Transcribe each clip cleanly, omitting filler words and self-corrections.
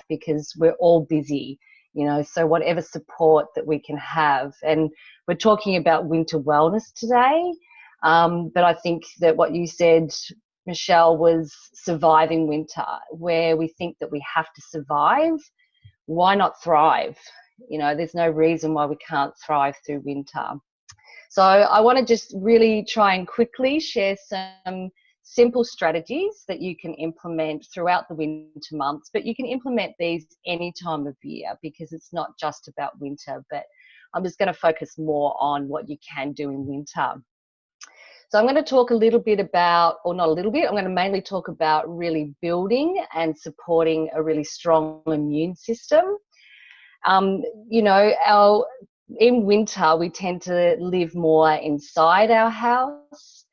because we're all busy, you know, so whatever support that we can have. And we're talking about winter wellness today, but I think that what you said, Michelle, was surviving winter, where we think that we have to survive. Why not thrive? You know, there's no reason why we can't thrive through winter. So I want to just really try and quickly share some simple strategies that you can implement throughout the winter months, but you can implement these any time of year because it's not just about winter, but I'm just going to focus more on what you can do in winter. So I'm going to talk a little bit about, or not a little bit, I'm going to mainly talk about really building and supporting a really strong immune system. You know, in winter, we tend to live more inside our house,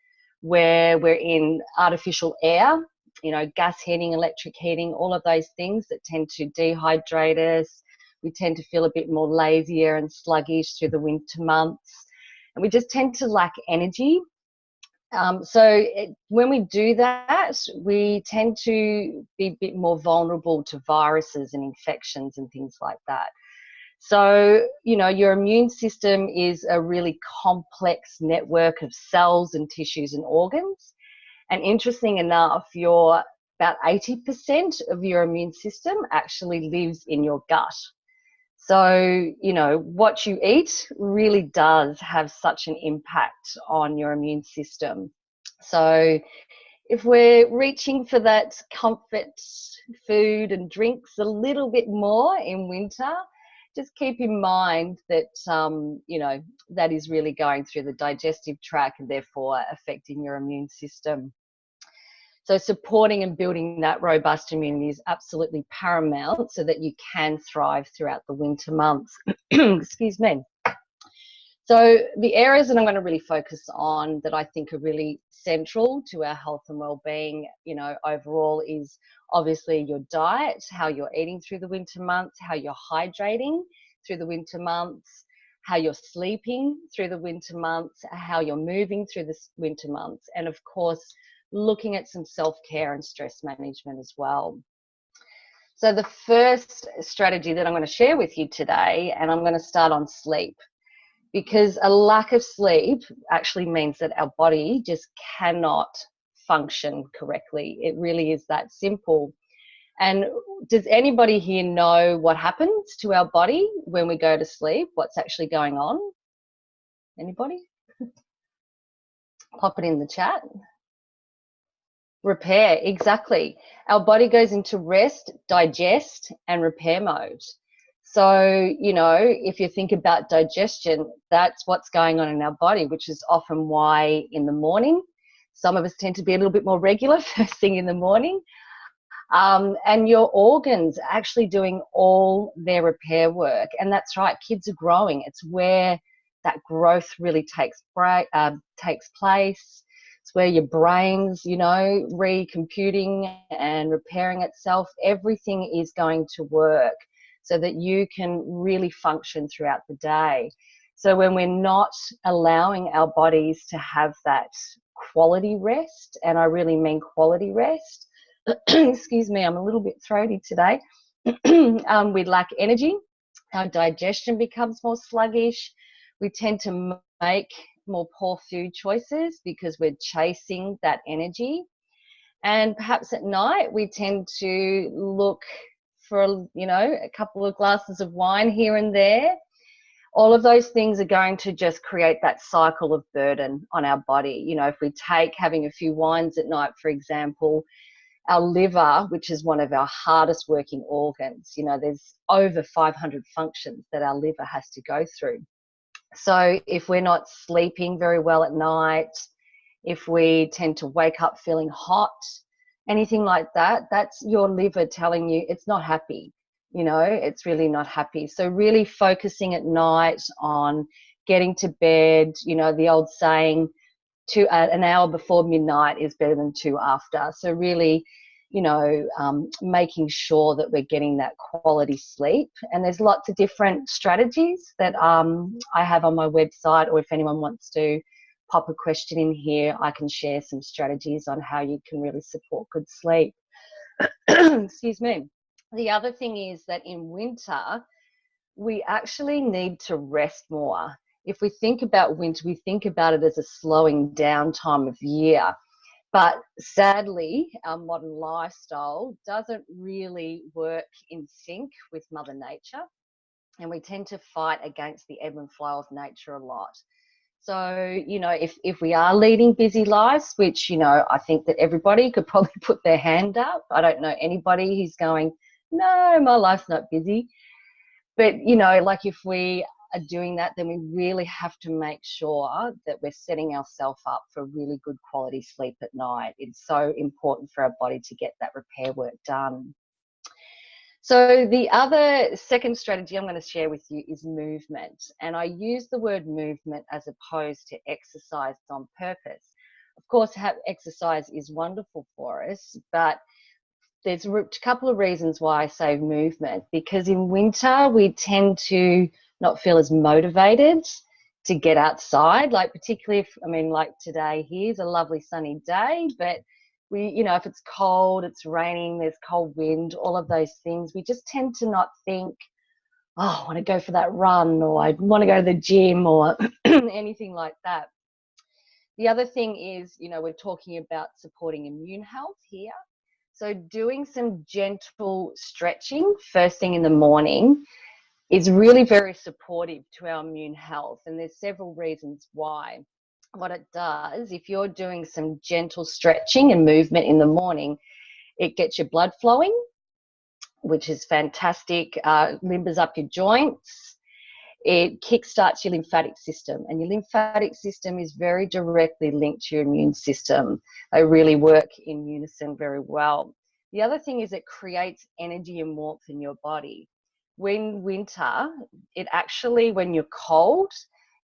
where we're in artificial air, you know, gas heating, electric heating, all of those things that tend to dehydrate us. We tend to feel a bit more lazier and sluggish through the winter months, and we just tend to lack energy. When we do that, we tend to be a bit more vulnerable to viruses and infections and things like that. So, you know, your immune system is a really complex network of cells and tissues and organs. And interesting enough, about 80% of your immune system actually lives in your gut. So, you know, what you eat really does have such an impact on your immune system. So if we're reaching for that comfort food and drinks a little bit more in winter, just keep in mind that, you know, that is really going through the digestive tract and therefore affecting your immune system. So supporting and building that robust immunity is absolutely paramount so that you can thrive throughout the winter months. Excuse me. So the areas that I'm going to really focus on that I think are really central to our health and well-being, you know, overall is obviously your diet, how you're eating through the winter months, how you're hydrating through the winter months, how you're sleeping through the winter months, how you're moving through the winter months, and of course, looking at some self-care and stress management as well. So the first strategy that I'm going to share with you today, and I'm going to start on sleep, because a lack of sleep actually means that our body just cannot function correctly. It really is that simple. And does anybody here know what happens to our body when we go to sleep? What's actually going on? Anybody? Pop it in the chat. Repair, exactly. Our body goes into rest, digest, and repair mode. So, you know, if you think about digestion, that's what's going on in our body, which is often why in the morning, some of us tend to be a little bit more regular first thing in the morning. And your organs are actually doing all their repair work. And that's right, kids are growing. It's where that growth really takes place. It's where your brain's, you know, recomputing and repairing itself. Everything is going to work so that you can really function throughout the day. So when we're not allowing our bodies to have that quality rest, and I really mean quality rest, excuse me, I'm a little bit throaty today, we lack energy, our digestion becomes more sluggish, we tend to make more poor food choices because we're chasing that energy. And perhaps at night we tend to look for, you know, a couple of glasses of wine here and there. All of those things are going to just create that cycle of burden on our body. You know, if we take having a few wines at night, for example, our liver, which is one of our hardest working organs, you know, there's over 500 functions that our liver has to go through. So if we're not sleeping very well at night, if we tend to wake up feeling hot, anything like that, that's your liver telling you it's not happy. You know, it's really not happy. So really focusing at night on getting to bed, you know, the old saying, an hour before midnight is better than 2 after. So really, you know, making sure that we're getting that quality sleep. And there's lots of different strategies that I have on my website, or if anyone wants to pop a question in here, I can share some strategies on how you can really support good sleep. Excuse me. The other thing is that in winter, we actually need to rest more. If we think about winter, we think about it as a slowing down time of year. But sadly, our modern lifestyle doesn't really work in sync with Mother Nature. And we tend to fight against the ebb and flow of nature a lot. So, if we are leading busy lives, which, I think that everybody could probably put their hand up. I don't know anybody who's going, no, my life's not busy. But, like if we are doing that, then we really have to make sure that we're setting ourselves up for really good quality sleep at night. It's so important for our body to get that repair work done. So the other second strategy I'm going to share with you is movement. And I use the word movement as opposed to exercise on purpose. Of course, exercise is wonderful for us, but there's a couple of reasons why I say movement, because in winter we tend to not feel as motivated to get outside, like particularly like today here's a lovely sunny day, but if it's cold, it's raining, there's cold wind, all of those things, we just tend to not think, oh, I want to go for that run, or I want to go to the gym, or anything like that. The other thing is, we're talking about supporting immune health here. So doing some gentle stretching first thing in the morning is really very supportive to our immune health. And there's several reasons why. What it does, if you're doing some gentle stretching and movement in the morning, it gets your blood flowing, which is fantastic, limbers up your joints. It kickstarts your lymphatic system, and your lymphatic system is very directly linked to your immune system. They really work in unison very well. The other thing is it creates energy and warmth in your body. When winter, when you're cold,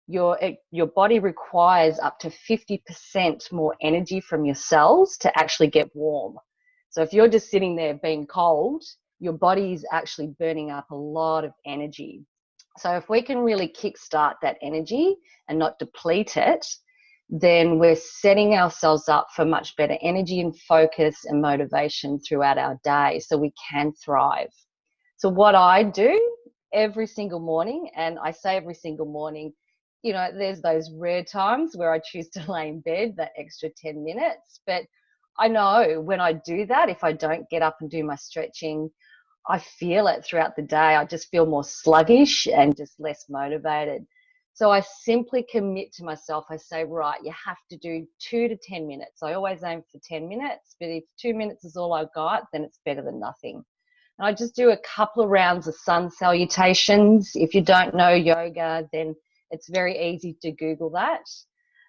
your body requires up to 50% more energy from your cells to actually get warm. So if you're just sitting there being cold, your body is actually burning up a lot of energy. So if we can really kickstart that energy and not deplete it, then we're setting ourselves up for much better energy and focus and motivation throughout our day, so we can thrive. So what I do every single morning, and I say every single morning, there's those rare times where I choose to lay in bed that extra 10 minutes, but I know when I do that, if I don't get up and do my stretching, I feel it throughout the day. I just feel more sluggish and just less motivated. So I simply commit to myself. I say, right, you have to do 2 to 10 minutes. I always aim for 10 minutes, but if 2 minutes is all I've got, then it's better than nothing. And I just do a couple of rounds of sun salutations. If you don't know yoga, then it's very easy to Google that.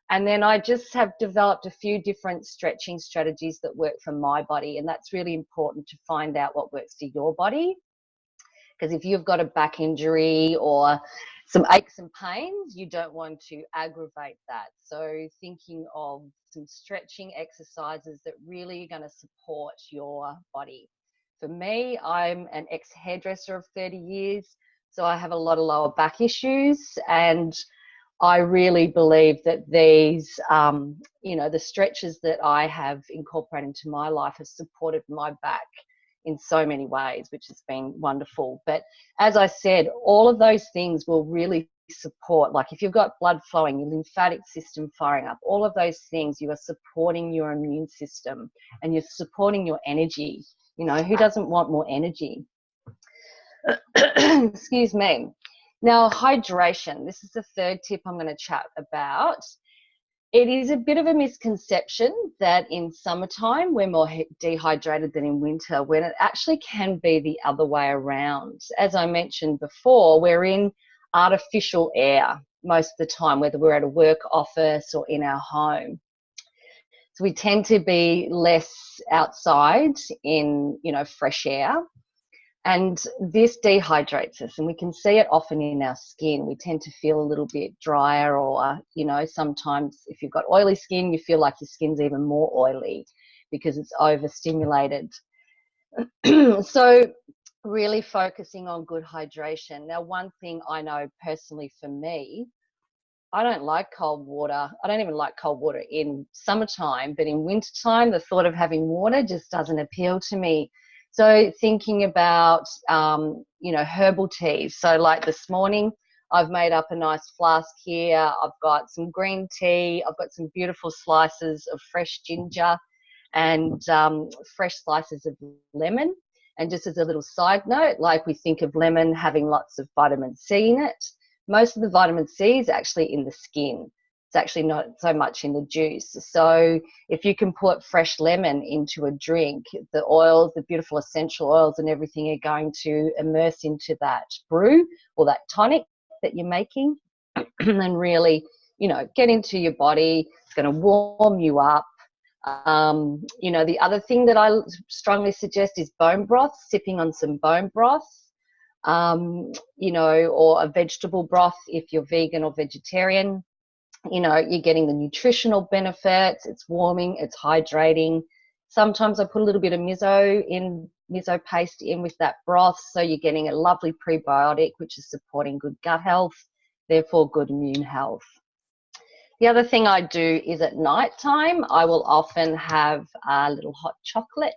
And then I just have developed a few different stretching strategies that work for my body. And that's really important to find out what works for your body. Because if you've got a back injury or some aches and pains, you don't want to aggravate that. So thinking of some stretching exercises that really are going to support your body. For me, I'm an ex-hairdresser of 30 years, so I have a lot of lower back issues, and I really believe that these, the stretches that I have incorporated into my life have supported my back in so many ways, which has been wonderful. But as I said, all of those things will really support, like if you've got blood flowing, your lymphatic system firing up, all of those things, you are supporting your immune system and you're supporting your energy. Who doesn't want more energy? Excuse me. Now, hydration. This is the third tip I'm going to chat about. It is a bit of a misconception that in summertime we're more dehydrated than in winter, when it actually can be the other way around. As I mentioned before, we're in artificial air most of the time, whether we're at a work office or in our home. So we tend to be less outside in, fresh air. And this dehydrates us, and we can see it often in our skin. We tend to feel a little bit drier, or, sometimes if you've got oily skin, you feel like your skin's even more oily because it's overstimulated. So really focusing on good hydration. Now, one thing I know personally for me, I don't like cold water. I don't even like cold water in summertime, but in wintertime, the thought of having water just doesn't appeal to me. So thinking about, you know, herbal teas. So like this morning, I've made up a nice flask here. I've got some green tea. I've got some beautiful slices of fresh ginger and fresh slices of lemon. And just as a little side note, like we think of lemon having lots of vitamin C in it, most of the vitamin C is actually in the skin. It's actually not so much in the juice. So if you can put fresh lemon into a drink, the oils, the beautiful essential oils and everything are going to immerse into that brew or that tonic that you're making and really, you know, get into your body. It's going to warm you up. You know, the other thing that I strongly suggest is bone broth, sipping on some bone broth, you know, or a vegetable broth if you're vegan or vegetarian. You know, you're getting the nutritional benefits, it's warming, it's hydrating. Sometimes I put a little bit of miso paste in with that broth, so you're getting a lovely prebiotic, which is supporting good gut health, therefore good immune health. The other thing I do is at night time, I will often have a little hot chocolate.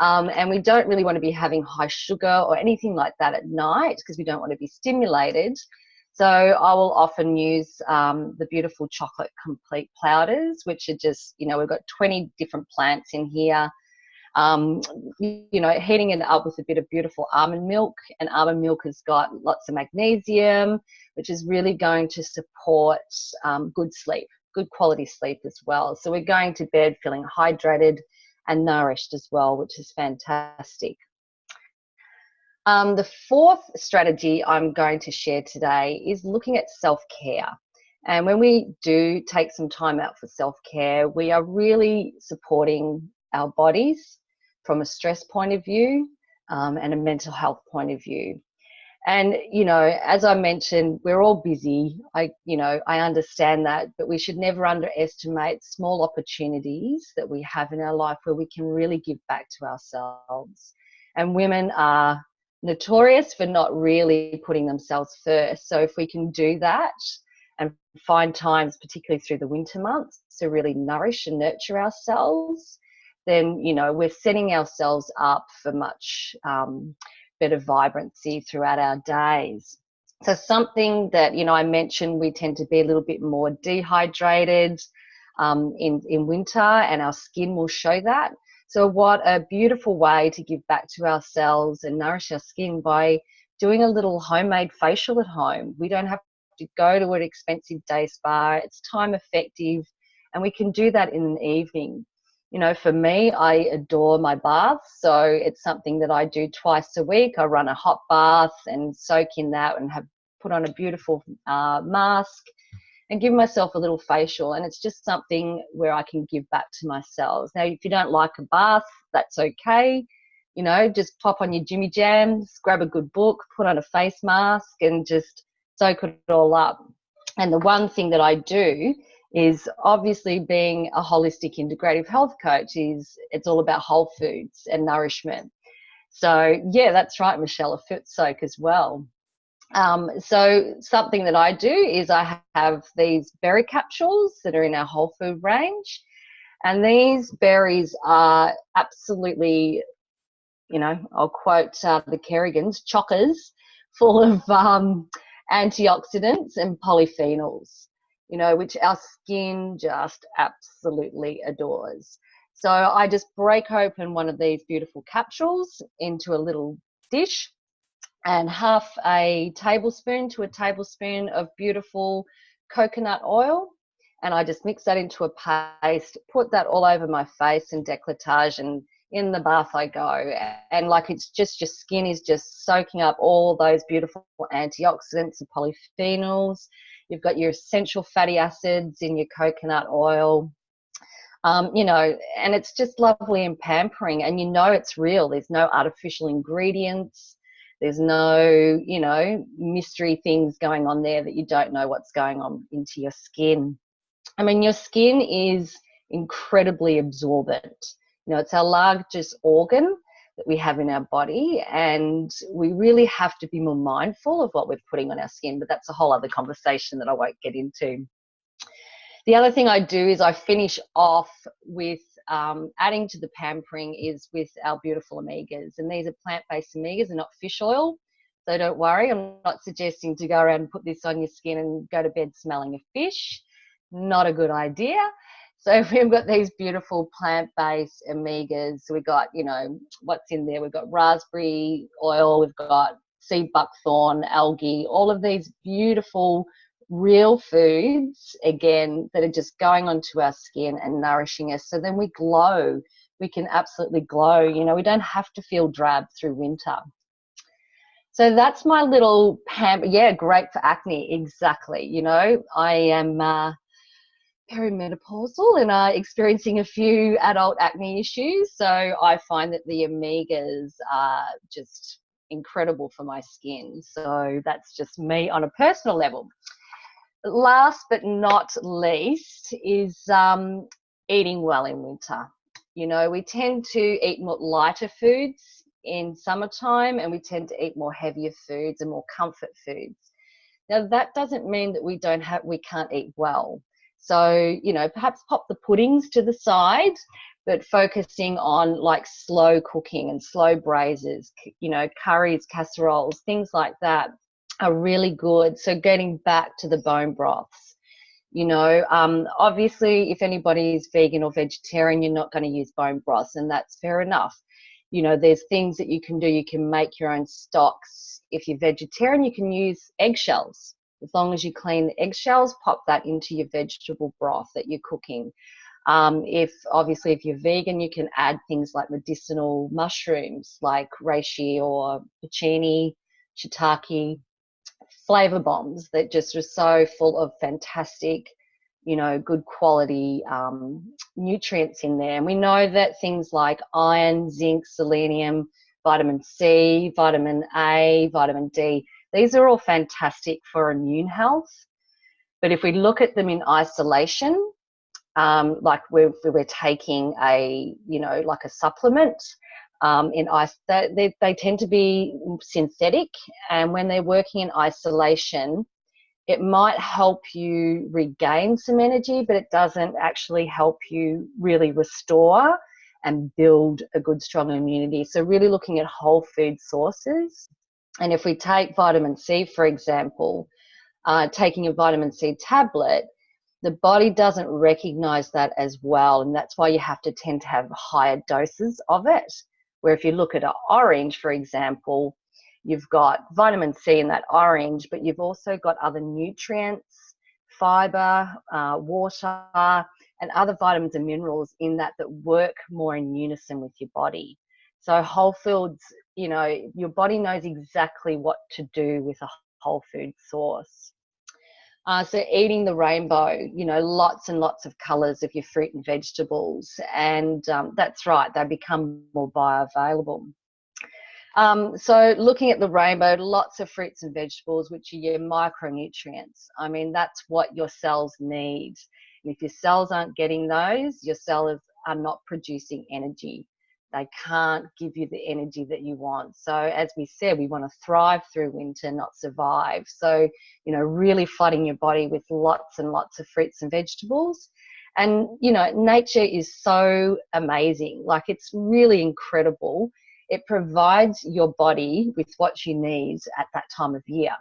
And we don't really want to be having high sugar or anything like that at night because we don't want to be stimulated. So I will often use the beautiful chocolate complete powders, which are just, you know, we've got 20 different plants in here. You know, heating it up with a bit of beautiful almond milk, and almond milk has got lots of magnesium, which is really going to support good sleep, good quality sleep as well. So we're going to bed feeling hydrated and nourished as well, which is fantastic. The fourth strategy I'm going to share today is looking at self-care. And when we do take some time out for self-care, we are really supporting our bodies from a stress point of view and a mental health point of view. And, you know, as I mentioned, we're all busy. I understand that, but we should never underestimate small opportunities that we have in our life where we can really give back to ourselves. And women are notorious for not really putting themselves first. So if we can do that and find times, particularly through the winter months, to really nourish and nurture ourselves, then, you know, we're setting ourselves up for much better vibrancy throughout our days. So something that, you know, I mentioned, we tend to be a little bit more dehydrated in winter, and our skin will show that. So what a beautiful way to give back to ourselves and nourish our skin by doing a little homemade facial at home. We don't have to go to an expensive day spa. It's time effective, and we can do that in an evening. You know, for me, I adore my baths, so it's something that I do twice a week. I run a hot bath and soak in that and have put on a beautiful mask and give myself a little facial, and it's just something where I can give back to myself. Now, if you don't like a bath, that's okay. You know, just pop on your Jimmy Jams, grab a good book, put on a face mask and just soak it all up. And the one thing that I do is, obviously, being a holistic integrative health coach, is it's all about whole foods and nourishment. So yeah, that's right, Michelle, a foot soak as well. So something that I do is I have these berry capsules that are in our whole food range, and these berries are absolutely, you know, I'll quote the Kerrigans, chockers, full of antioxidants and polyphenols, you know, which our skin just absolutely adores. So I just break open one of these beautiful capsules into a little dish, and half a tablespoon to a tablespoon of beautiful coconut oil. And I just mix that into a paste, put that all over my face and décolletage, and in the bath I go. And like, it's just, your skin is just soaking up all those beautiful antioxidants and polyphenols. You've got your essential fatty acids in your coconut oil. You know, and it's just lovely and pampering, and you know it's real. There's no artificial ingredients. There's no, you know, mystery things going on there that you don't know what's going on into your skin. I mean, your skin is incredibly absorbent. You know, it's our largest organ that we have in our body, and we really have to be more mindful of what we're putting on our skin, but that's a whole other conversation that I won't get into. The other thing I do is I finish off with adding to the pampering is with our beautiful omegas. And these are plant-based omegas and not fish oil. So don't worry, I'm not suggesting to go around and put this on your skin and go to bed smelling of fish. Not a good idea. So we've got these beautiful plant-based omegas. We've got, you know, what's in there? We've got raspberry oil, we've got sea buckthorn, algae, all of these beautiful real foods, again, that are just going onto our skin and nourishing us. So then we glow. We can absolutely glow. You know, we don't have to feel drab through winter. So that's my little yeah, great for acne, exactly. You know, I am perimenopausal and experiencing a few adult acne issues. So I find that the omegas are just incredible for my skin. So that's just me on a personal level. Last but not least is eating well in winter. You know, we tend to eat more lighter foods in summertime, and we tend to eat more heavier foods and more comfort foods. Now, that doesn't mean that we can't eat well. So, you know, perhaps pop the puddings to the side, but focusing on like slow cooking and slow braises, you know, curries, casseroles, things like that are really good. So getting back to the bone broths, you know, obviously if anybody is vegan or vegetarian, you're not going to use bone broths, and that's fair enough. You know, there's things that you can do. You can make your own stocks. If you're vegetarian, you can use eggshells. As long as you clean the eggshells, pop that into your vegetable broth that you're cooking. If you're vegan, you can add things like medicinal mushrooms like reishi or porcini, shiitake, flavor bombs that just are so full of fantastic, you know, good quality nutrients in there. And we know that things like iron, zinc, selenium, vitamin C, vitamin A, vitamin D, these are all fantastic for immune health. But if we look at them in isolation, like we're taking a, you know, like a supplement, they tend to be synthetic, and when they're working in isolation, it might help you regain some energy, but it doesn't actually help you really restore and build a good, strong immunity. So really looking at whole food sources. And if we take vitamin C, for example, taking a vitamin C tablet, the body doesn't recognize that as well. And that's why you have to tend to have higher doses of it. Where if you look at an orange, for example, you've got vitamin C in that orange, but you've also got other nutrients, fiber, water, and other vitamins and minerals in that work more in unison with your body. So whole foods, you know, your body knows exactly what to do with a whole food source. So eating the rainbow, you know, lots and lots of colours of your fruit and vegetables, and that's right, they become more bioavailable. So looking at the rainbow, lots of fruits and vegetables, which are your micronutrients. I mean, that's what your cells need. And if your cells aren't getting those, your cells are not producing energy. They can't give you the energy that you want. So as we said, we want to thrive through winter, not survive. So, you know, really flooding your body with lots and lots of fruits and vegetables. And, you know, nature is so amazing. Like, it's really incredible. It provides your body with what you need at that time of year.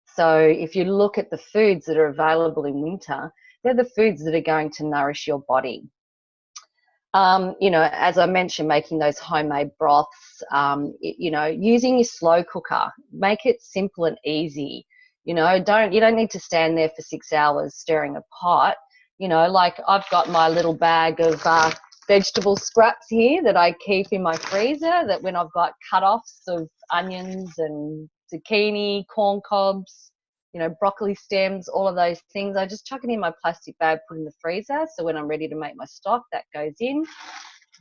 So if you look at the foods that are available in winter, they're the foods that are going to nourish your body. You know, as I mentioned, making those homemade broths, you know, using your slow cooker, make it simple and easy. You know, you don't need to stand there for 6 hours stirring a pot. You know, like I've got my little bag of vegetable scraps here that I keep in my freezer, that when I've got cut-offs of onions and zucchini, corn cobs, you know, broccoli stems, all of those things, I just chuck it in my plastic bag, put in the freezer. So when I'm ready to make my stock, that goes in.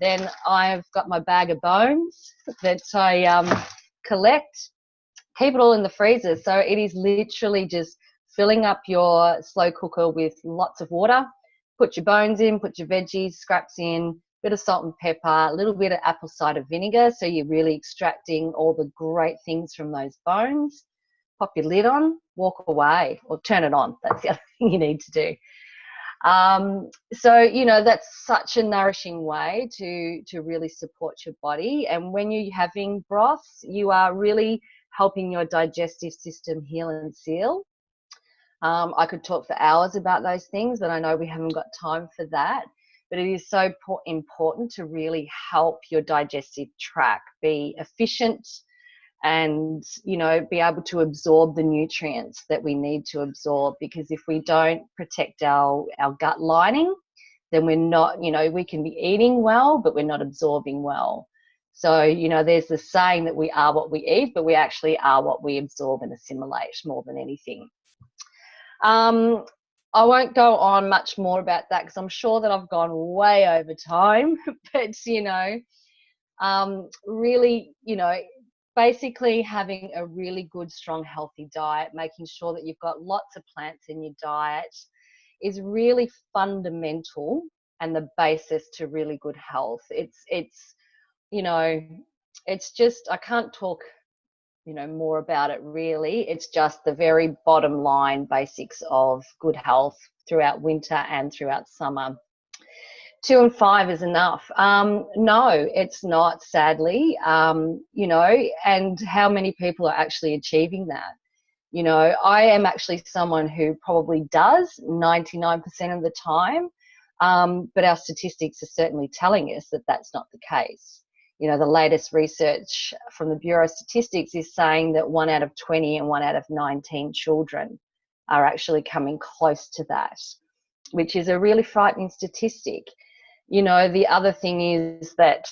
Then I've got my bag of bones that I collect, keep it all in the freezer. So it is literally just filling up your slow cooker with lots of water, put your bones in, put your veggies, scraps in, bit of salt and pepper, a little bit of apple cider vinegar, so you're really extracting all the great things from those bones. Pop your lid on, walk away, or turn it on. That's the other thing you need to do. So, you know, that's such a nourishing way to really support your body. And when you're having broths, you are really helping your digestive system heal and seal. I could talk for hours about those things, but I know we haven't got time for that. But it is so important to really help your digestive tract be efficient and, you know, be able to absorb the nutrients that we need to absorb. Because if we don't protect our gut lining, then we're not, you know, we can be eating well, but we're not absorbing well. So, you know, there's the saying that we are what we eat, but we actually are what we absorb and assimilate more than anything. I won't go on much more about that because I'm sure that I've gone way over time. But, you know, really, you know, basically having a really good, strong, healthy diet, making sure that you've got lots of plants in your diet is really fundamental and the basis to really good health. It's, you know, it's just, I can't talk, you know, more about it really. It's just the very bottom line basics of good health throughout winter and throughout summer. 2 and 5 is enough. No, it's not, sadly. You know, and how many people are actually achieving that? You know, I am actually someone who probably does 99% of the time, but our statistics are certainly telling us that that's not the case. You know, the latest research from the Bureau of Statistics is saying that 1 out of 20 and 1 out of 19 children are actually coming close to that, which is a really frightening statistic. You know, the other thing is that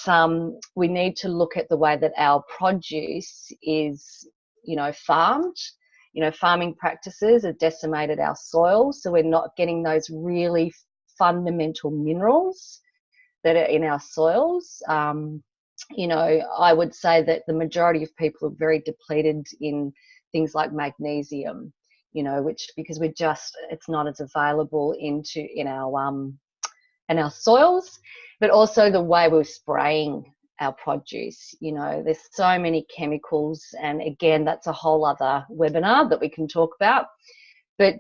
we need to look at the way that our produce is, you know, farmed. You know, farming practices have decimated our soil, so we're not getting those really fundamental minerals that are in our soils. You know, I would say that the majority of people are very depleted in things like magnesium, you know, which because we're just, it's not as available in our soils, but also the way we're spraying our produce. You know, there's so many chemicals, and again, that's a whole other webinar that we can talk about. But,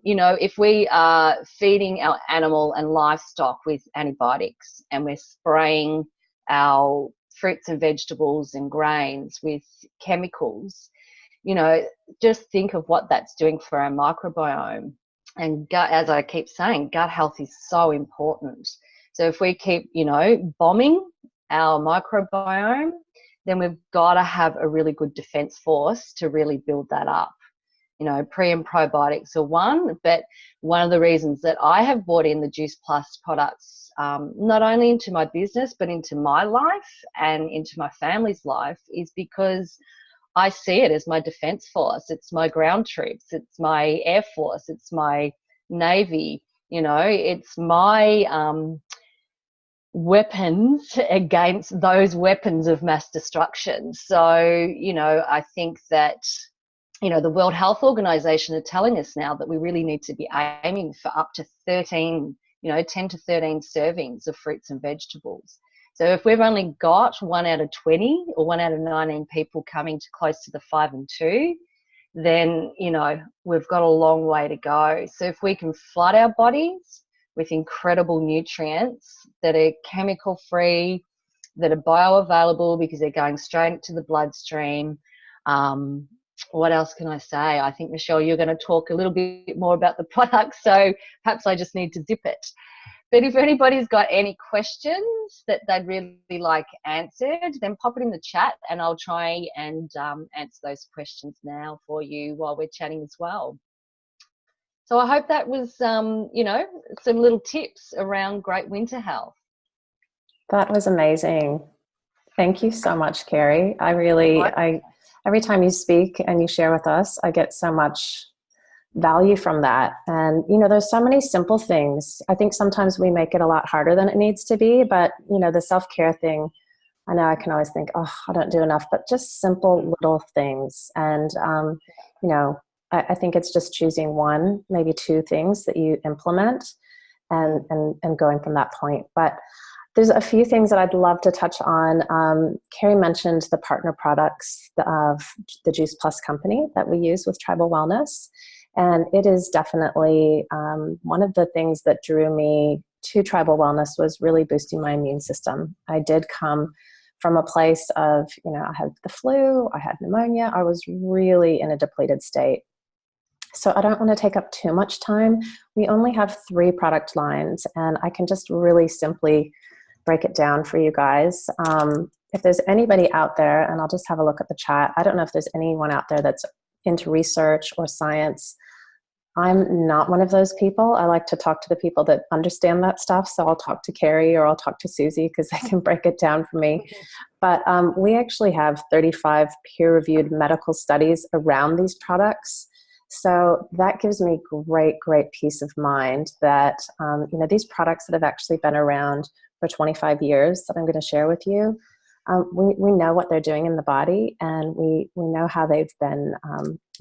you know, if we are feeding our animal and livestock with antibiotics and we're spraying our fruits and vegetables and grains with chemicals, you know, just think of what that's doing for our microbiome. And gut, as I keep saying, gut health is so important. So if we keep, you know, bombing our microbiome, then we've got to have a really good defense force to really build that up. You know, pre and probiotics are one, but one of the reasons that I have brought in the Juice Plus products, not only into my business, but into my life and into my family's life, is because I see it as my defense force. It's my ground troops. It's my Air Force. It's my Navy. You know, it's my weapons against those weapons of mass destruction. So, you know, I think that, you know, the World Health Organization are telling us now that we really need to be aiming for up to 13, you know, 10 to 13 servings of fruits and vegetables. So if we've only got 1 out of 20 or 1 out of 19 people coming to close to the 5 and 2, then, you know, we've got a long way to go. So if we can flood our bodies with incredible nutrients that are chemical free, that are bioavailable because they're going straight into the bloodstream, what else can I say? I think, Michelle, you're going to talk a little bit more about the product, so perhaps I just need to zip it. But if anybody's got any questions that they'd really like answered, then pop it in the chat and I'll try and answer those questions now for you while we're chatting as well. So I hope that was, you know, some little tips around great winter health. That was amazing. Thank you so much, Kerry. Every time you speak and you share with us, I get so much value from that. And, you know, there's so many simple things. I think sometimes we make it a lot harder than it needs to be, but, you know, the self-care thing, I know I can always think, oh, I don't do enough, but just simple little things. And, you know, I think it's just choosing 1, maybe 2 things that you implement and going from that point. But there's a few things that I'd love to touch on. Kerry mentioned the partner products of the Juice Plus company that we use with Tribal Wellness. And it is definitely one of the things that drew me to Tribal Wellness was really boosting my immune system. I did come from a place of, I had the flu, I had pneumonia, I was really in a depleted state. So I don't want to take up too much time. We only have 3 product lines, and I can just really simply break it down for you guys. If there's anybody out there, and I'll just have a look at the chat. I don't know if there's anyone out there that's into research or science. I'm not one of those people. I like to talk to the people that understand that stuff. So I'll talk to Carrie or I'll talk to Susie because they can break it down for me. But we actually have 35 peer-reviewed medical studies around these products. So that gives me great peace of mind that, these products that have actually been around for 25 years that I'm going to share with you, we know what they're doing in the body, and we know how they've been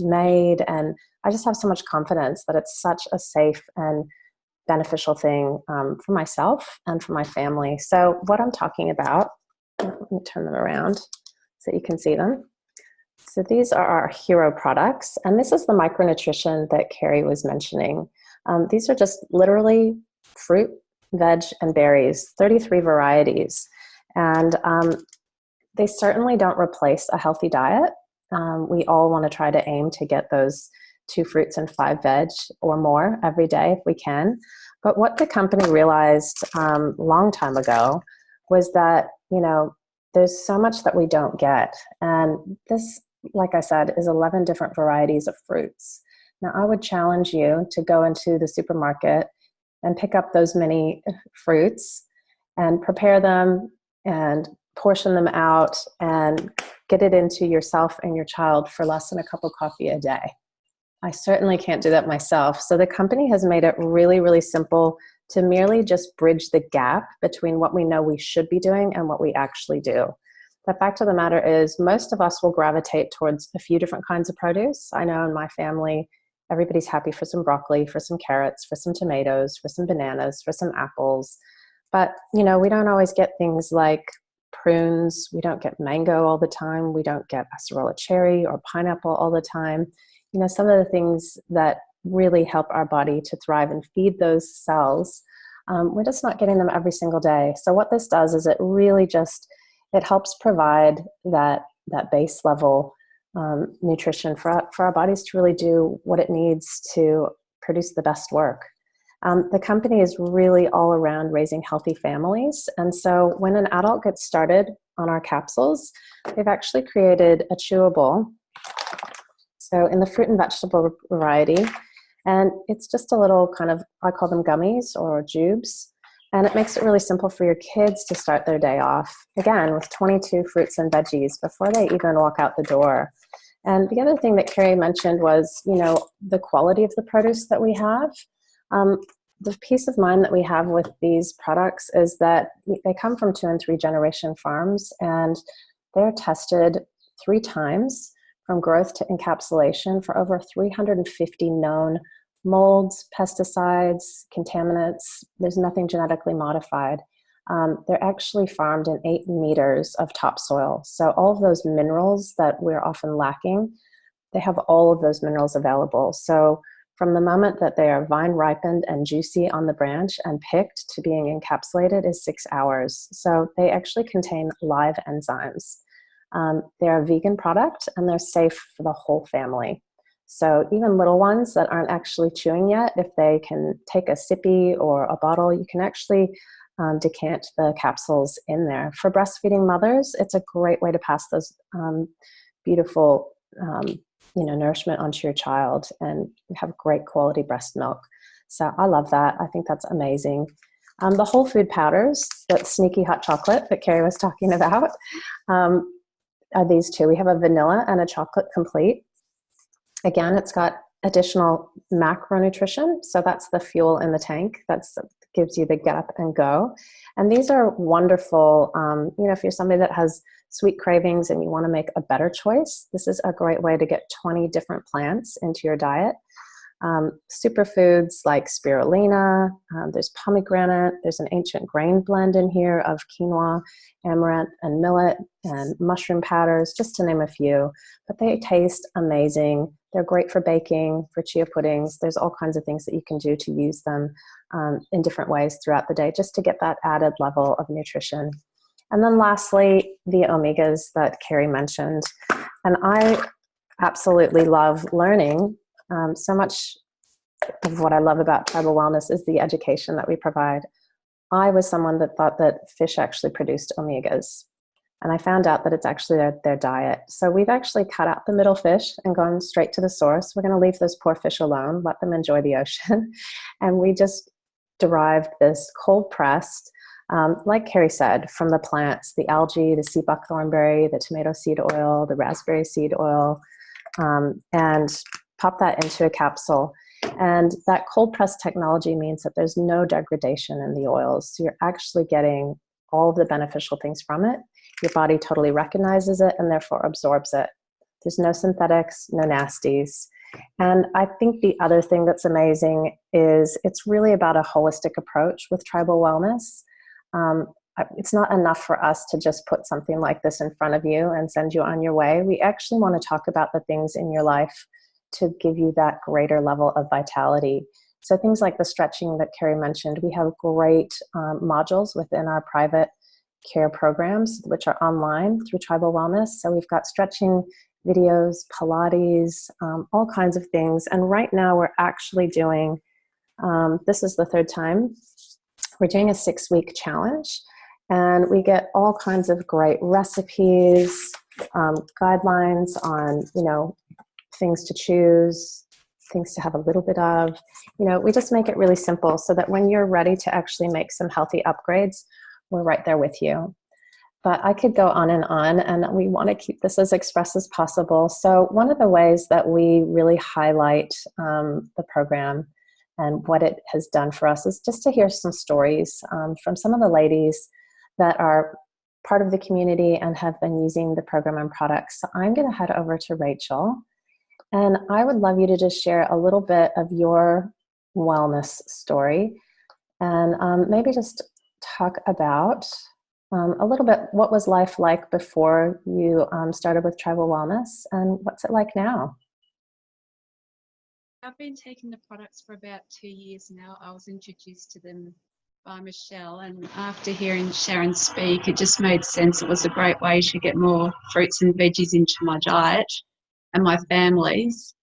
made. And I just have so much confidence that it's such a safe and beneficial thing for myself and for my family. So what I'm talking about, let me turn them around so you can see them. So these are our hero products, and this is the micronutrition that Carrie was mentioning. These are just literally fruit, veg, and berries, 33 varieties. And they certainly don't replace a healthy diet. We all want to try to aim to get those 2 fruits and 5 veg or more every day if we can. But what the company realized a long time ago was that, there's so much that we don't get. And this, like I said, is 11 different varieties of fruits. Now, I would challenge you to go into the supermarket and pick up those many fruits and prepare them and portion them out and get it into yourself and your child for less than a cup of coffee a day. I certainly can't do that myself. So the company has made it really simple to merely just bridge the gap between what we know we should be doing and what we actually do. The fact of the matter is most of us will gravitate towards a few different kinds of produce. I know in my family, everybody's happy for some broccoli, for some carrots, for some tomatoes, for some bananas, for some apples. But, we don't always get things like prunes. We don't get mango all the time. We don't get acerola cherry or pineapple all the time. Some of the things that really help our body to thrive and feed those cells, we're just not getting them every single day. So what this does is it really it helps provide that base level nutrition for our bodies to really do what it needs to produce the best work. The company is really all around raising healthy families. And so when an adult gets started on our capsules, they've actually created a chewable. So in the fruit and vegetable variety, and it's just a little kind of, I call them gummies or jubes. And it makes it really simple for your kids to start their day off, again, with 22 fruits and veggies before they even walk out the door. And the other thing that Carrie mentioned was, the quality of the produce that we have. The peace of mind that we have with these products is that they come from 2- and 3-generation farms, and they're tested 3 times from growth to encapsulation for over 350 known molds, pesticides, contaminants. There's nothing genetically modified. They're actually farmed in 8 meters of topsoil. So all of those minerals that we're often lacking, they have all of those minerals available. So from the moment that they are vine ripened and juicy on the branch and picked to being encapsulated is 6 hours. So they actually contain live enzymes. They're a vegan product, and they're safe for the whole family. So even little ones that aren't actually chewing yet, if they can take a sippy or a bottle, you can actually decant the capsules in there. For breastfeeding mothers, it's a great way to pass those beautiful nourishment onto your child and have great quality breast milk. So I love that. I think that's amazing. The whole food powders, that sneaky hot chocolate that Carrie was talking about, are these 2. We have a vanilla and a chocolate complete. Again, it's got additional macronutrition. So that's the fuel in the tank. That gives you the get up and go. And these are wonderful. If you're somebody that has sweet cravings and you want to make a better choice, this is a great way to get 20 different plants into your diet. Superfoods like spirulina, there's pomegranate, there's an ancient grain blend in here of quinoa, amaranth, and millet, and mushroom powders, just to name a few. But they taste amazing. They're great for baking, for chia puddings. There's all kinds of things that you can do to use them in different ways throughout the day, just to get that added level of nutrition. And then lastly, the omegas that Carrie mentioned. And I absolutely love learning. So much of what I love about Tribal Wellness is the education that we provide. I was someone that thought that fish actually produced omegas, and I found out that it's actually their diet. So we've actually cut out the middle fish and gone straight to the source. We're going to leave those poor fish alone, let them enjoy the ocean. And we just derived this cold pressed, like Carrie said, from the plants, the algae, the sea buckthornberry, the tomato seed oil, the raspberry seed oil, and pop that into a capsule. And that cold press technology means that there's no degradation in the oils. So you're actually getting all of the beneficial things from it. Your body totally recognizes it and therefore absorbs it. There's no synthetics, no nasties. And I think the other thing that's amazing is it's really about a holistic approach with Tribal Wellness. It's not enough for us to just put something like this in front of you and send you on your way. We actually want to talk about the things in your life to give you that greater level of vitality. So things like the stretching that Carrie mentioned, we have great modules within our private care programs, which are online through Tribal Wellness. So we've got stretching videos, Pilates, all kinds of things. And right now we're actually doing, this is the third time, we're doing a 6-week challenge. And we get all kinds of great recipes, guidelines on, things to choose, things to have a little bit of. We just make it really simple so that when you're ready to actually make some healthy upgrades, we're right there with you. But I could go on, and we want to keep this as express as possible. So one of the ways that we really highlight the program and what it has done for us is just to hear some stories from some of the ladies that are part of the community and have been using the program and products. So I'm going to head over to Rachel. And I would love you to just share a little bit of your wellness story and maybe just talk about a little bit what was life like before you started with Tribal Wellness and what's it like now? I've been taking the products for about 2 years now. I was introduced to them by Michelle, and after hearing Sharon speak, it just made sense. It was a great way to get more fruits and veggies into my diet and my family's.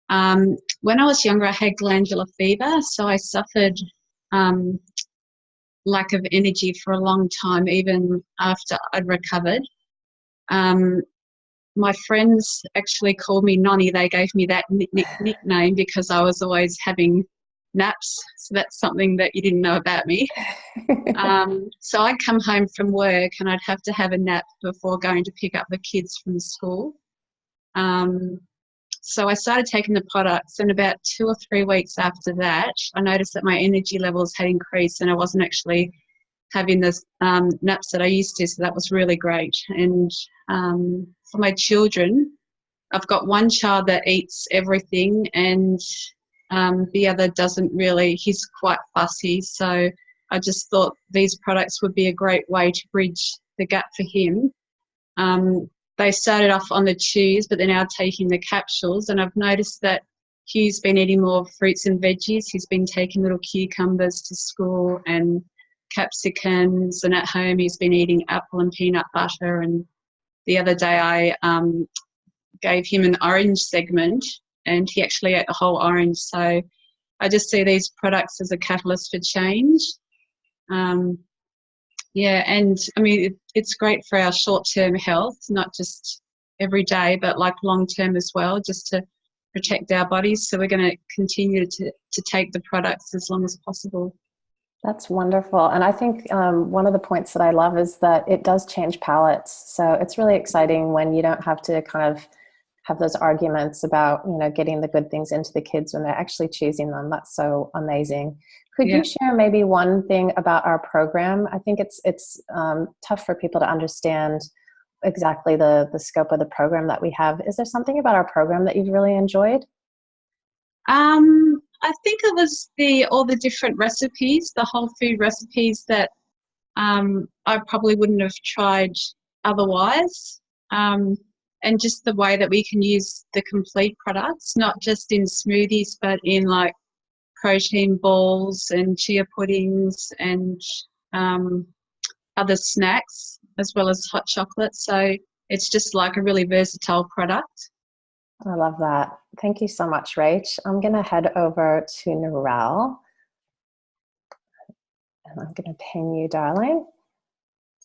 When I was younger, I had glandular fever, so I suffered lack of energy for a long time, even after I'd recovered. My friends actually called me Nonny. They gave me that nickname because I was always having naps. So that's something that you didn't know about me. So I'd come home from work and I'd have to have a nap before going to pick up the kids from school. So I started taking the products, and about 2 or 3 weeks after that, I noticed that my energy levels had increased and I wasn't actually having the naps that I used to, so that was really great. And for my children, I've got one child that eats everything and the other doesn't really. He's quite fussy, so I just thought these products would be a great way to bridge the gap for him. They started off on the chews, but they're now taking the capsules, and I've noticed that Hugh's been eating more fruits and veggies. He's been taking little cucumbers to school and capsicums, and at home he's been eating apple and peanut butter. And the other day I gave him an orange segment, and he actually ate the whole orange. So I just see these products as a catalyst for change. Yeah, and I mean, it's great for our short-term health, not just every day, but like long-term as well, just to protect our bodies. So we're going to continue to take the products as long as possible. That's wonderful. And I think one of the points that I love is that it does change palates. So it's really exciting when you don't have to kind of have those arguments about, getting the good things into the kids when they're actually choosing them. That's so amazing. Could you share maybe one thing about our program? I think it's tough for people to understand exactly the scope of the program that we have. Is there something about our program that you've really enjoyed? I think it was all the different recipes, the whole food recipes that I probably wouldn't have tried otherwise. And just the way that we can use the complete products, not just in smoothies, but in like protein balls and chia puddings and other snacks, as well as hot chocolate. So it's just like a really versatile product. I love that. Thank you so much, Rach. I'm going to head over to Narelle. And I'm going to ping you, darling.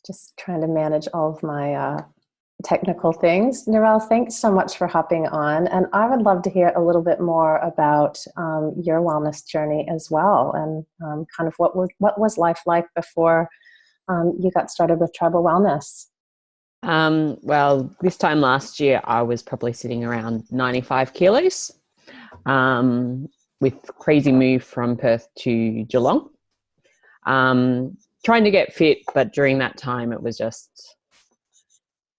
Just trying to manage all of my technical things. Narelle, thanks so much for hopping on. And I would love to hear a little bit more about your wellness journey as well, and kind of what was life like before you got started with Tribal Wellness. Well, this time last year, I was probably sitting around 95 kilos with crazy move from Perth to Geelong. Trying to get fit, but during that time, it was just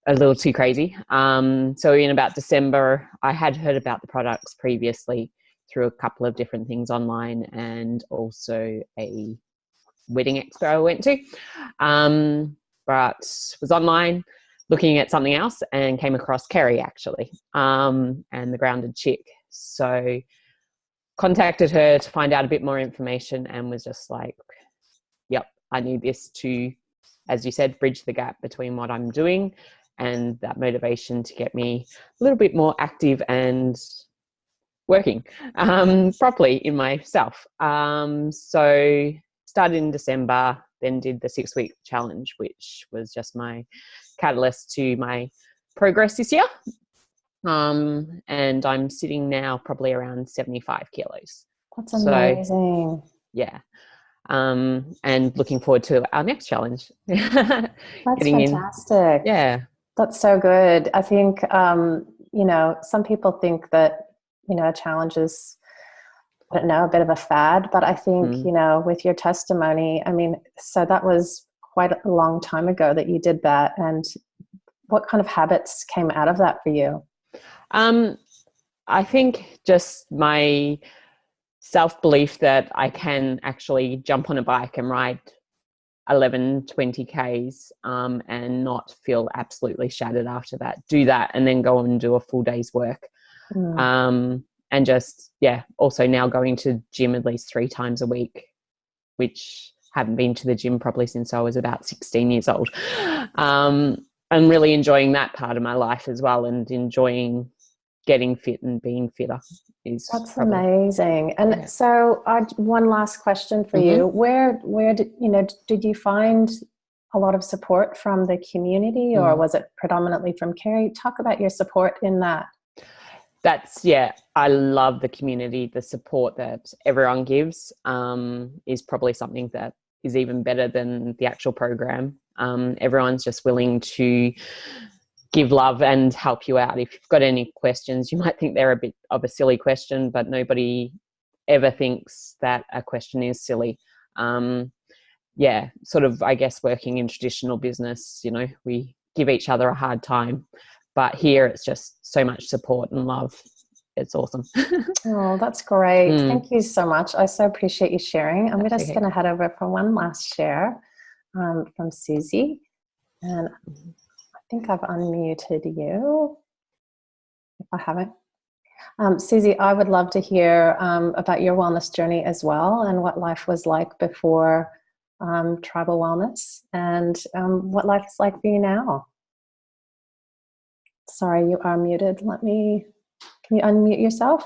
a little too crazy. So in about December, I had heard about the products previously through a couple of different things online and also a wedding expo I went to. But was online looking at something else and came across Kerry actually, and the Grounded Chick. So contacted her to find out a bit more information and was just like, yep, I need this to, as you said, bridge the gap between what I'm doing and that motivation to get me a little bit more active and working properly in myself. So started in December, then did the 6-week challenge, which was just my catalyst to my progress this year. And I'm sitting now probably around 75 kilos. That's amazing. So, yeah. And looking forward to our next challenge. That's fantastic. Yeah. That's so good. I think, some people think that, a challenge is, I don't know, a bit of a fad, but I think, with your testimony, so that was quite a long time ago that you did that. And what kind of habits came out of that for you? I think just my self-belief that I can actually jump on a bike and ride 11, 20 Ks and not feel absolutely shattered after that. Do that and then go and do a full day's work. And just, also now going to gym at least 3 times a week, which haven't been to the gym probably since I was about 16 years old. I'm really enjoying that part of my life as well, and enjoying getting fit and being fitter. That's amazing. And so one last question for you. Where did you find a lot of support from the community, or was it predominantly from Kerry? Talk about your support in that. I love the community. The support that everyone gives is probably something that is even better than the actual program. Everyone's just willing to give love and help you out. If you've got any questions, you might think they're a bit of a silly question, but nobody ever thinks that a question is silly. Sort of, I guess, working in traditional business, we give each other a hard time, but here it's just so much support and love. It's awesome. Oh, that's great. Thank you so much. I so appreciate you sharing. I'm just going to head over for one last share from Susie. And I think I've unmuted you, if I haven't. Susie, I would love to hear about your wellness journey as well, and what life was like before Tribal Wellness, and what life is like for you now. Sorry, you are muted. Can you unmute yourself?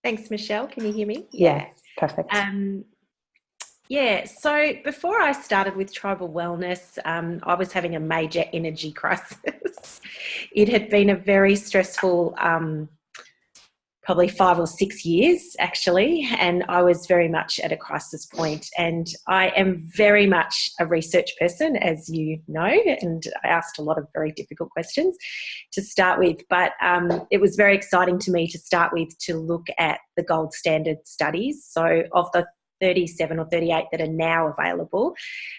Thanks, Michelle. Can you hear me? Yeah, perfect. So before I started with Tribal Wellness, I was having a major energy crisis. It had been a very stressful, probably 5 or 6 years actually, and I was very much at a crisis point. And I am very much a research person, as you know, and I asked a lot of very difficult questions to start with, but it was very exciting to me to start with to look at the gold standard studies. So of the 37 or 38 that are now available,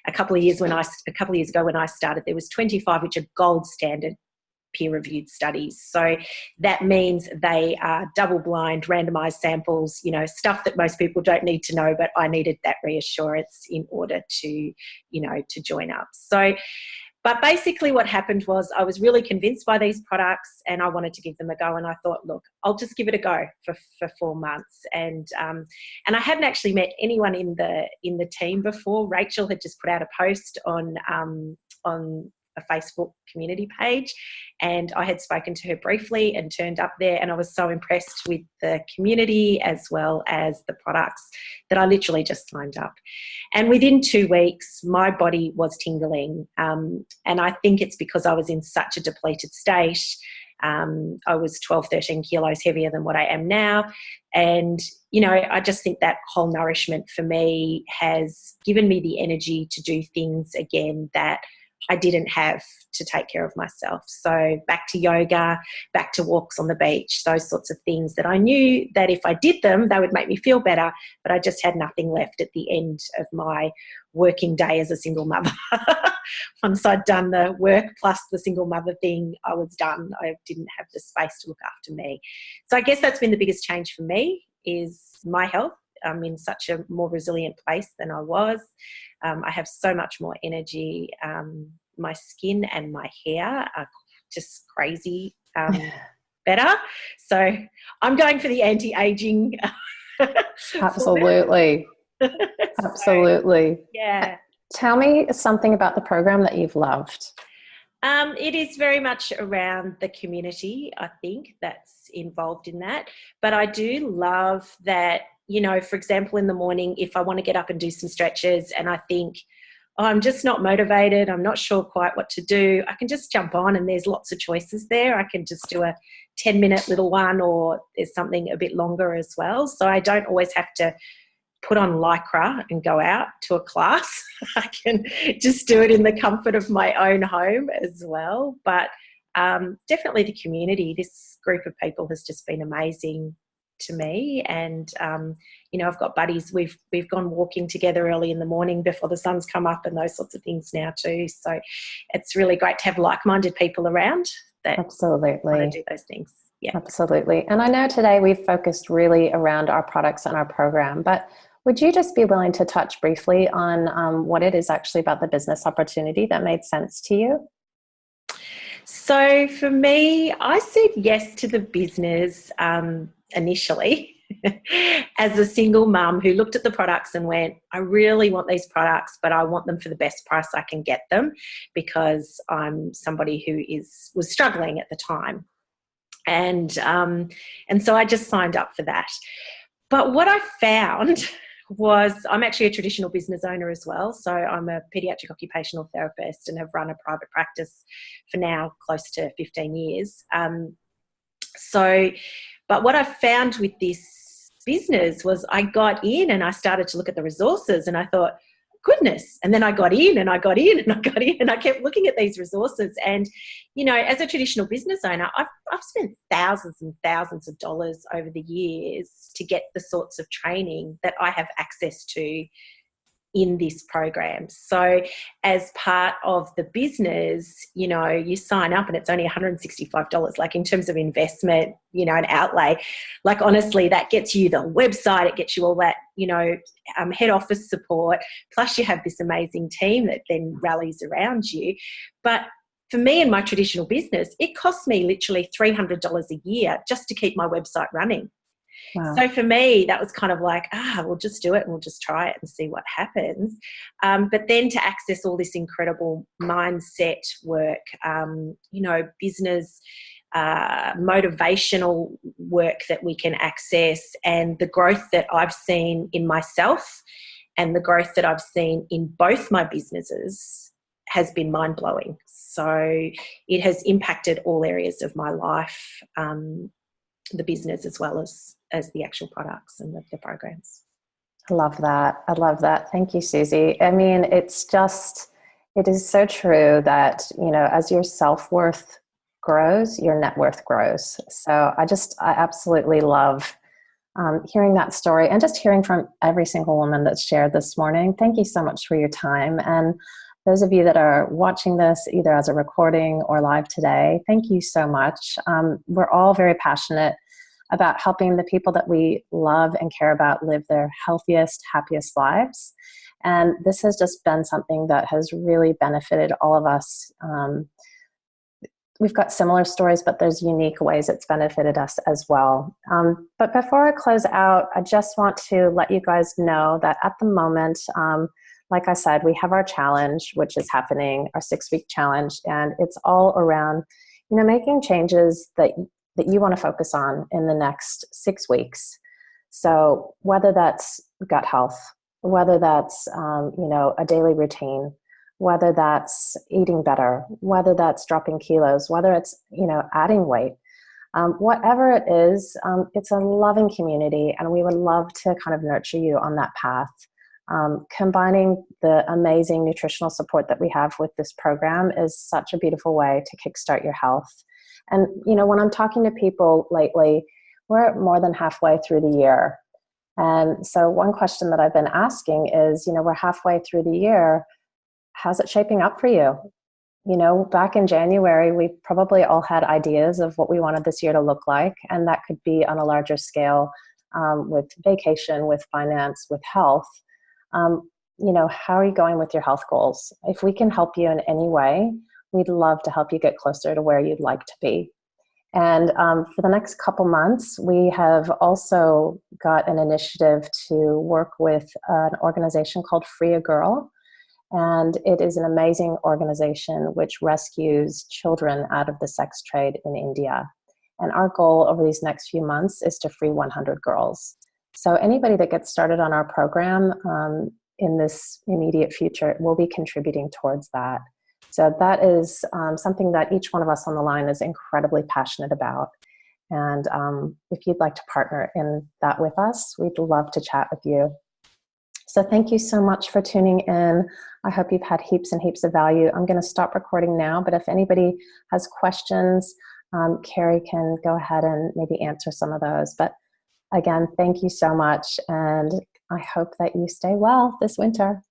a couple of years ago when I started, there was 25 which are gold standard peer-reviewed studies. So that means they are double-blind, randomized samples, you know, stuff that most people don't need to know, but I needed that reassurance in order to, you know, to join up. So, but basically what happened was I was really convinced by these products and I wanted to give them a go. And I thought, look, I'll just give it a go for 4 months. And I hadn't actually met anyone in the team before. Rachel had just put out a post on a Facebook community page, and I had spoken to her briefly and turned up there, and I was so impressed with the community as well as the products that I literally just signed up. And within 2 weeks, my body was tingling, and I think it's because I was in such a depleted state. I was 12, 13 kilos heavier than what I am now. And, you know, I just think that whole nourishment for me has given me the energy to do things again that I didn't have to take care of myself. So back to yoga, back to walks on the beach, those sorts of things that I knew that if I did them, they would make me feel better, but I just had nothing left at the end of my working day as a single mother. Once I'd done the work plus the single mother thing, I was done. I didn't have the space to look after me. So I guess that's been the biggest change for me, is my health. I'm in such a more resilient place than I was. I have so much more energy. My skin and my hair are just crazy better. So I'm going for the anti-aging. Absolutely. Absolutely. Yeah. Tell me something about the program that you've loved. It is very much around the community, I think, that's involved in that. But I do love that, you know, for example, in the morning, if I want to get up and do some stretches and I think, oh, I'm just not motivated, I'm not sure quite what to do, I can just jump on and there's lots of choices there. I can just do a 10-minute little one, or there's something a bit longer as well. So I don't always have to put on Lycra and go out to a class. I can just do it in the comfort of my own home as well. But definitely the community, this group of people has just been amazing to me. And you know, I've got buddies, we've gone walking together early in the morning before the sun's come up and those sorts of things now too. So it's really great to have like-minded people around that Absolutely want to do those things. Yeah, absolutely. And I know today we've focused really around our products and our program, but would you just be willing to touch briefly on what it is actually about the business opportunity that made sense to you? So for me, I said yes to the business initially as a single mum who looked at the products and went, I really want these products, but I want them for the best price I can get them, because I'm somebody who was struggling at the time. And so I just signed up for that. But what I found was, I'm actually a traditional business owner as well. So I'm a paediatric occupational therapist and have run a private practice for now close to 15 years. But what I found with this business was I got in and I started to look at the resources and I thought, goodness. And then I got in and I got in and I got in and I kept looking at these resources. And, you know, as a traditional business owner, I've spent thousands and thousands of dollars over the years to get the sorts of training that I have access to in this program. So as part of the business, you know, you sign up and it's only $165. Like in terms of investment, you know, an outlay, like honestly, that gets you the website, it gets you all that, you know, head office support, plus you have this amazing team that then rallies around you. But for me in my traditional business, it costs me literally $300 a year just to keep my website running. Wow. So for me, that was kind of like, we'll just do it and we'll just try it and see what happens. But then to access all this incredible mindset work, you know, business, motivational work that we can access, and the growth that I've seen in myself and the growth that I've seen in both my businesses has been mind-blowing. So it has impacted all areas of my life, the business as well as the actual products and the programs. I love that. I love that. Thank you, Susie. I mean, it is so true that, you know, as your self-worth grows, your net worth grows. So I absolutely love hearing that story and just hearing from every single woman that's shared this morning. Thank you so much for your time. And those of you that are watching this either as a recording or live today, thank you so much. We're all very passionate about helping the people that we love and care about live their healthiest, happiest lives. And this has just been something that has really benefited all of us. We've got similar stories, but there's unique ways it's benefited us as well. But before I close out, I just want to let you guys know that at the moment, like I said, we have our challenge, which is happening, our 6-week challenge, and it's all around, making changes that you want to focus on in the next 6 weeks. So whether that's gut health, whether that's, a daily routine, whether that's eating better, whether that's dropping kilos, whether it's, adding weight, whatever it is, it's a loving community, and we would love to kind of nurture you on that path. Combining the amazing nutritional support that we have with this program is such a beautiful way to kickstart your health. And, when I'm talking to people lately, we're more than halfway through the year. And so one question that I've been asking is, we're halfway through the year. How's it shaping up for you? Back in January, we probably all had ideas of what we wanted this year to look like. And that could be on a larger scale with vacation, with finance, with health. How are you going with your health goals? If we can help you in any way, we'd love to help you get closer to where you'd like to be. And for the next couple months, we have also got an initiative to work with an organization called Free a Girl. And it is an amazing organization which rescues children out of the sex trade in India. And our goal over these next few months is to free 100 girls. So anybody that gets started on our program in this immediate future will be contributing towards that. So that is something that each one of us on the line is incredibly passionate about. And if you'd like to partner in that with us, we'd love to chat with you. So thank you so much for tuning in. I hope you've had heaps and heaps of value. I'm going to stop recording now, but if anybody has questions, Carrie can go ahead and maybe answer some of those. But again, thank you so much, and I hope that you stay well this winter.